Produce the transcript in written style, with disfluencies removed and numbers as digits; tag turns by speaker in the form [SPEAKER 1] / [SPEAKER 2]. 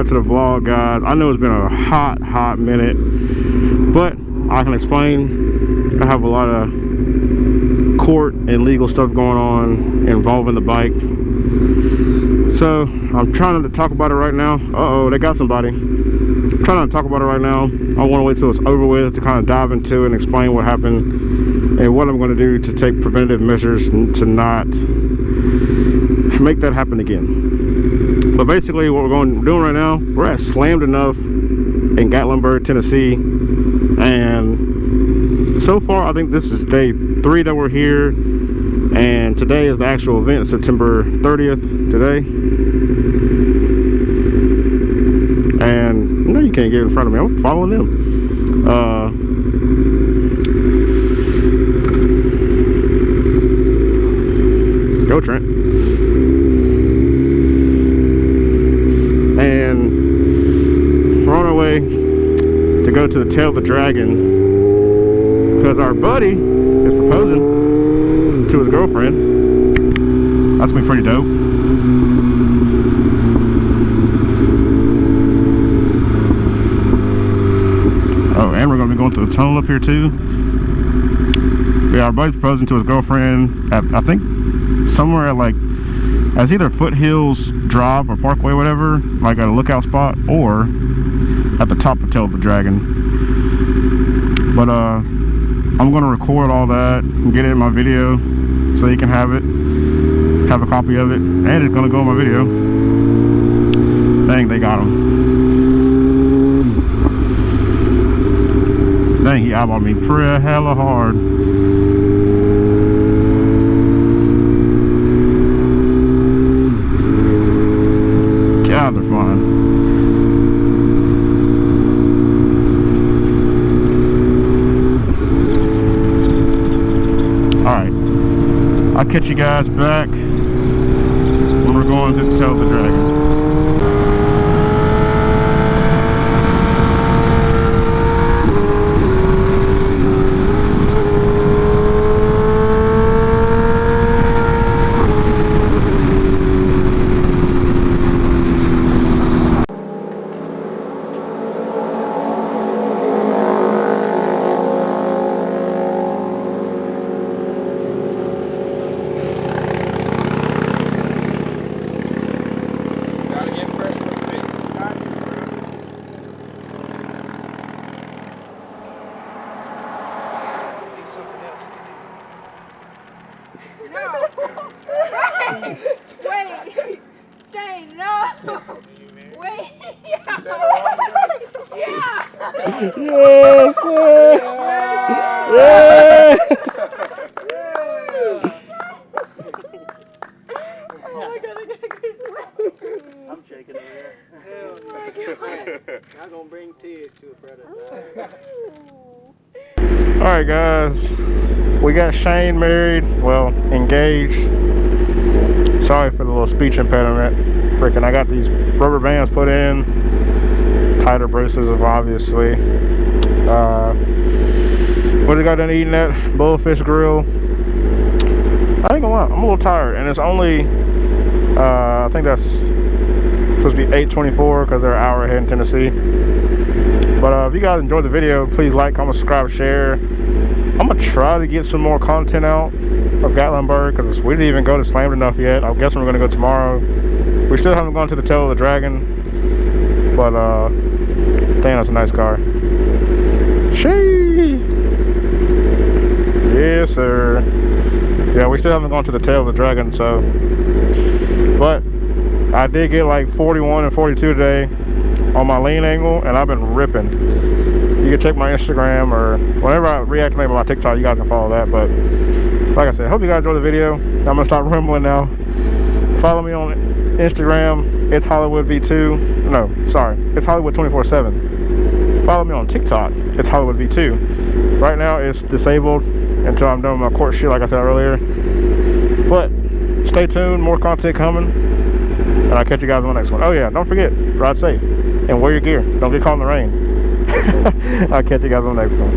[SPEAKER 1] to the vlog, guys. I know it's been a hot minute, but I can explain. I have a lot of court and legal stuff going on involving the bike, so I'm trying to talk about it right now. Uh-oh, they got somebody. I'm trying to talk about it right now. I want to wait till it's over with to kind of dive into it and explain what happened and what I'm going to do to take preventative measures to not make that happen again. But basically what we're doing right now, we're at slammedenuff in Gatlinburg, Tennessee, and so far I think this is day 3 that we're here, and today is the actual event, September 30th today. And you know you can't get in front of me, I'm following them. Go Trent. And we're on our way to go to the tail of the dragon because our buddy is proposing to his girlfriend. That's gonna be pretty dope. Oh, and we're gonna be going through the tunnel up here too. Yeah, our buddy's proposing to his girlfriend at, I think, somewhere at like, as either Foothills Drive or Parkway, whatever, like at a lookout spot, or at the top of Tail of the Dragon. But I'm gonna record all that and get it in my video so you can have it, have a copy of it, and it's gonna go in my video. Dang, they got him. Dang, he eyeballed me pretty hella hard. God, they're flying. Alright, I'll catch you guys back when we're going to the tail of the dragon.
[SPEAKER 2] Yes, sir. Yeah.
[SPEAKER 3] I'm shaking over here. I'm gonna bring tears to a brother.
[SPEAKER 1] Alright guys, we got Shane married, well, engaged. Sorry for the little speech impediment. Freaking, I got these rubber bands put in, tighter braces obviously. What we got done eating at Bullfish Grill. I ain't gonna lie, I'm a little tired, and it's only I think that's supposed to be 8:24 because they're an hour ahead in Tennessee. But if you guys enjoyed the video, please like, comment, subscribe, share. I'm gonna try to get some more content out of Gatlinburg because we didn't even go to slammedenuff yet. I guess we're gonna go tomorrow. We still haven't gone to the tail of the dragon, but dang, that's a nice car. Shee! Yes, sir. Yeah, we still haven't gone to the tail of the dragon, so. But I did get like 41 and 42 today on my lean angle, and I've been ripping. You can check my Instagram, or whenever I reactivate my TikTok, you guys can follow that. But like I said, hope you guys enjoyed the video. I'm gonna stop rambling now. Follow me on Instagram, it's Hollywood V2. No, sorry, it's Hollywood 24/7. Follow me on TikTok, it's Hollywood V2. Right now it's disabled until I'm done with my court shit, like I said earlier. But stay tuned, more content coming, and I'll catch you guys on the next one. Oh yeah, don't forget, ride safe and wear your gear. Don't get caught in the rain. I'll catch you guys on the next one.